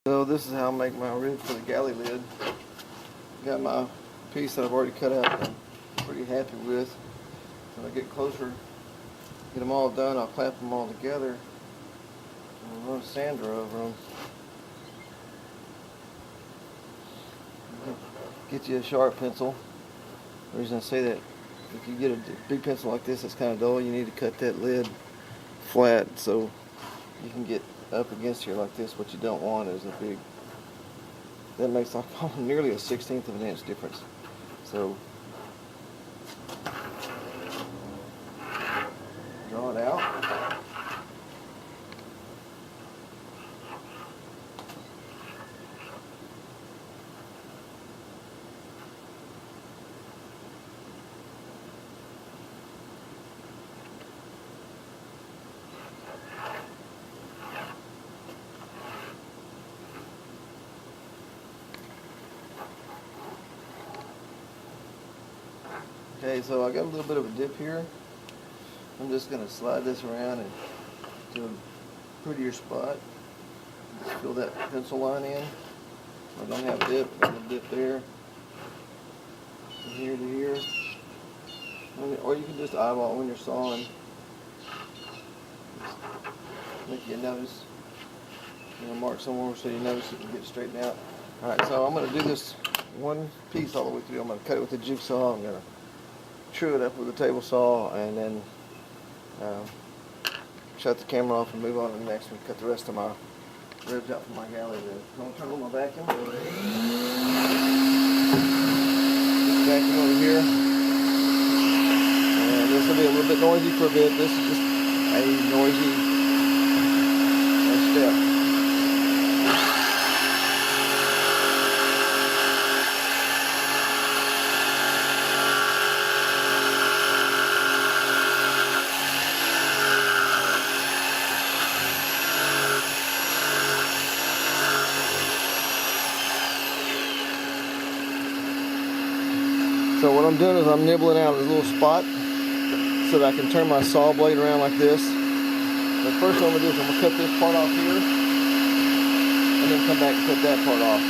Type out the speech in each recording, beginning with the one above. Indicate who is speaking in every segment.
Speaker 1: So this is how I make my rib for the galley lid. Got my piece that I've already cut out that I'm pretty happy with. When I get closer, get them all done, I'll clamp them all together and run a sander over them. Get you a sharp pencil. The reason I say that, if you get a big pencil like this that's kind of dull, you need to cut that lid flat so you can get up against here like this. What you don't want is a big, that makes like nearly a 1/16 of an inch difference. So draw it out. Okay, so I got a little bit of a dip here. I'm just going to slide this around and to a prettier spot. Just fill that pencil line in. I don't have a dip, I have a dip there. From here to here. Or you can just eyeball it when you're sawing. Just make you notice. Mark somewhere so you notice it and get straightened out. Alright, so I'm going to do this one piece all the way through. I'm going to cut it with a jigsaw. I'm going to true it up with a table saw, and then shut the camera off and move on to the next one. Cut the rest of my ribs out from my galley lid. I'm going to turn on my vacuum. Vacuum over here. And this will be a little bit noisy for a bit. This is just a noisy step. So what I'm doing is I'm nibbling out a little spot so that I can turn my saw blade around like this. The first thing I'm going to do is I'm going to cut this part off here and then come back and cut that part off.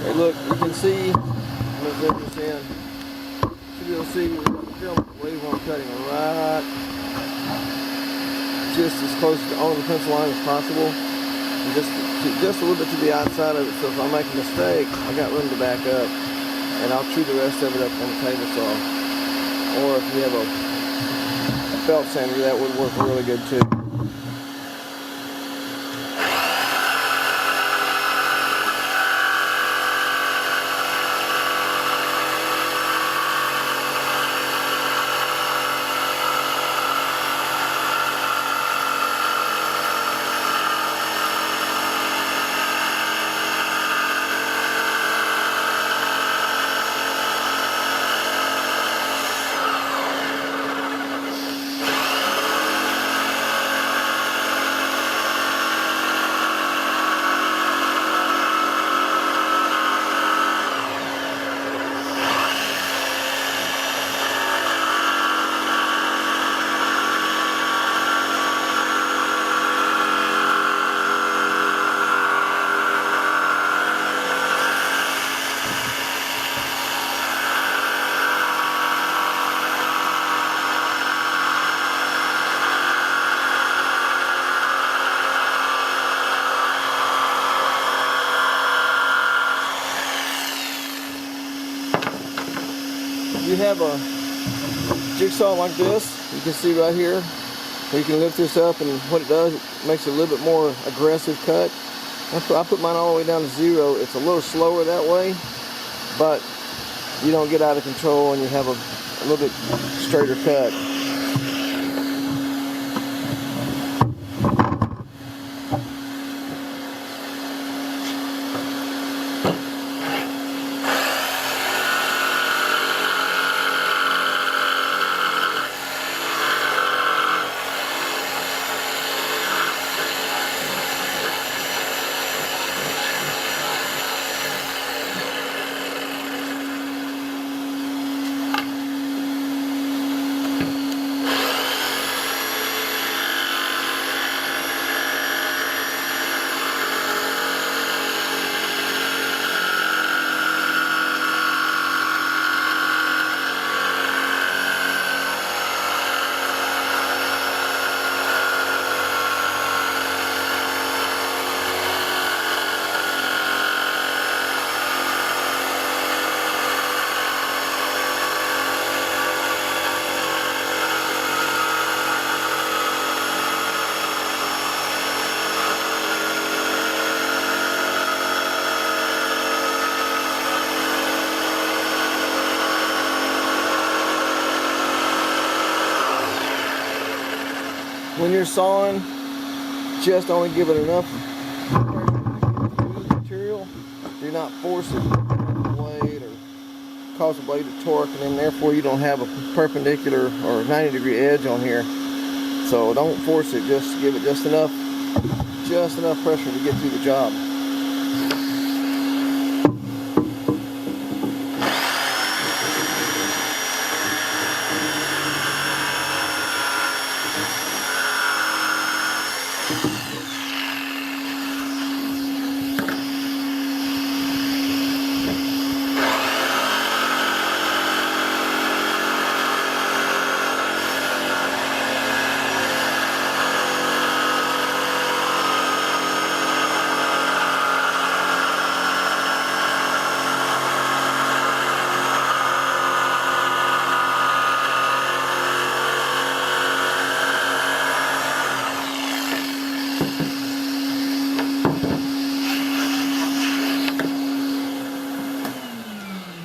Speaker 1: Hey, look, you can see, let's zoom this in. You'll see the wave I'm cutting right just as close on the pencil line as possible, and just a little bit to the outside of it. So if I make a mistake, I got room to back up, and I'll chew the rest of it up on the table saw. Or if you have a belt sander, that would work really good too. you have a jigsaw like this, you can see right here, you can lift this up, and what it does, it makes it a little bit more aggressive cut. I put mine all the way down to 0. It's a little slower that way, but you don't get out of control and you have a little bit straighter cut. When you're sawing, just only give it enough material. Do not force it on the blade or cause the blade to torque, and then therefore you don't have a perpendicular or 90-degree edge on here. So don't force it, just give it just enough pressure to get through the job.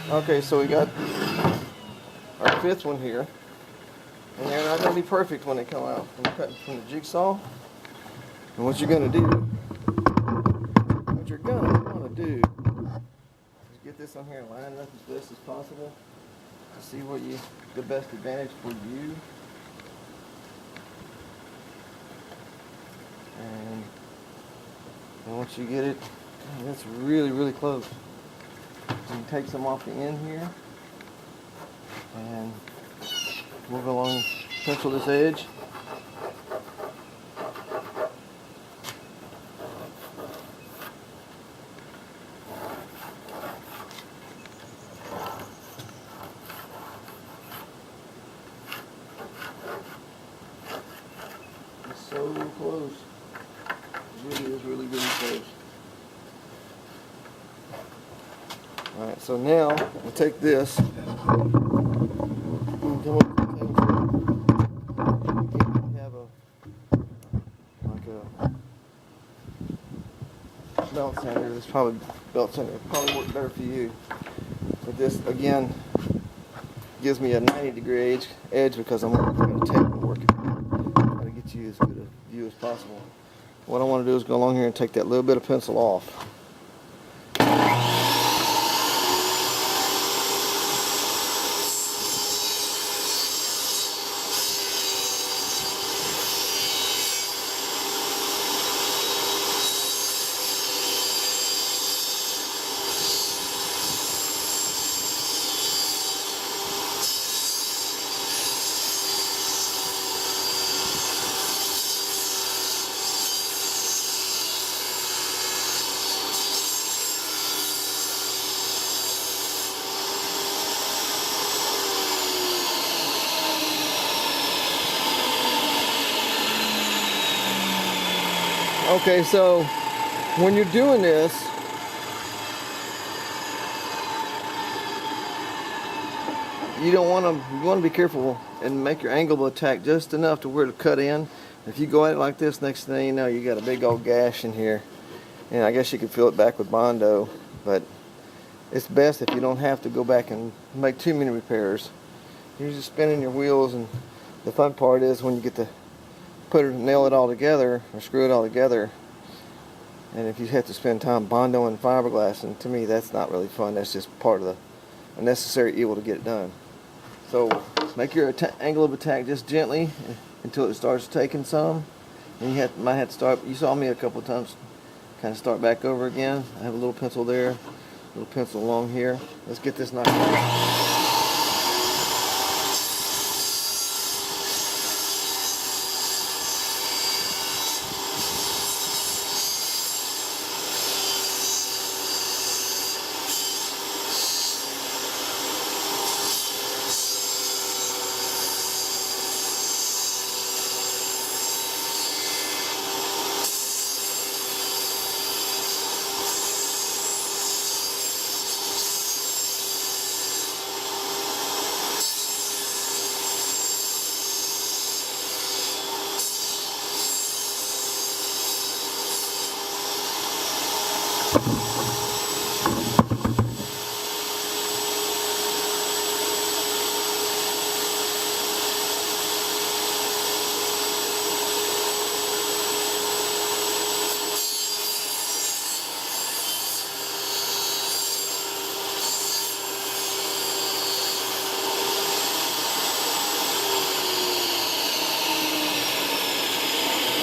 Speaker 1: Okay, so we got our 5th one here, and they're not going to be perfect when they come out from cutting from the jigsaw. And what you're going to do is get this on here and line it up as best as possible to see what the best advantage for you. And once you get it, it's really close. You can take some off the end here, and move along, pencil this edge. It's so close. It really is really close. Alright, so now we'll take this and come up to the table. You have a belt sander. This belt sander probably work better for you. But this again gives me a 90-degree edge because I'm going to take and work it. Try to get you as good a view as possible. What I want to do is go along here and take that little bit of pencil off. Okay, so when you're doing this, you don't want to. You want to be careful and make your angle of attack just enough to where to cut in. If you go at it like this, next thing you know, you got a big old gash in here, and I guess you could fill it back with Bondo, but it's best if you don't have to go back and make too many repairs. You're just spinning your wheels, and the fun part is when you get to nail it all together or screw it all together. And if you have to spend time Bondo and fiberglass, and to me that's not really fun. That's just part of a necessary evil to get it done. So make your angle of attack just gently until it starts taking some. And you might have to start. You saw me a couple of times kind of start back over again. I have a little pencil there, a little pencil along here. Let's get this knocked out.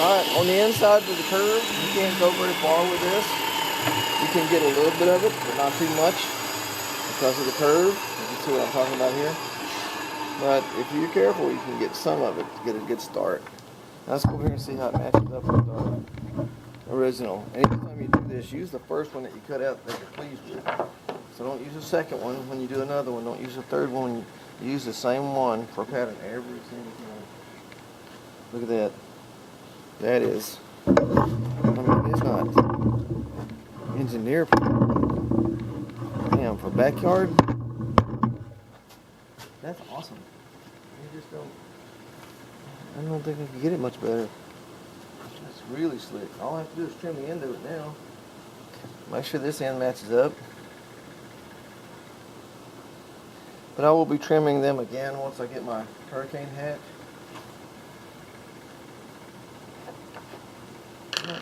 Speaker 1: Alright, on the inside of the curve, you can't go very far with this. You can get a little bit of it, but not too much because of the curve. You can see what I'm talking about here. But if you're careful, you can get some of it to get a good start. Now let's go over here and see how it matches up with the original. Anytime you do this, use the first one that you cut out that you're pleased with. So don't use the second one when you do another one. Don't use the third one. You use the same one for pattern every single time. Look at that. That is, I mean, it's not engineer. Damn, for backyard, that's awesome. You just don't, I don't think I can get it much better. It's really slick. All I have to do is trim the end of it now. Make sure this end matches up. But I will be trimming them again once I get my hurricane hatch.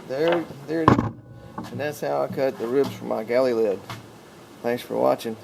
Speaker 1: There it is. And that's how I cut the ribs for my galley lid. Thanks for watching.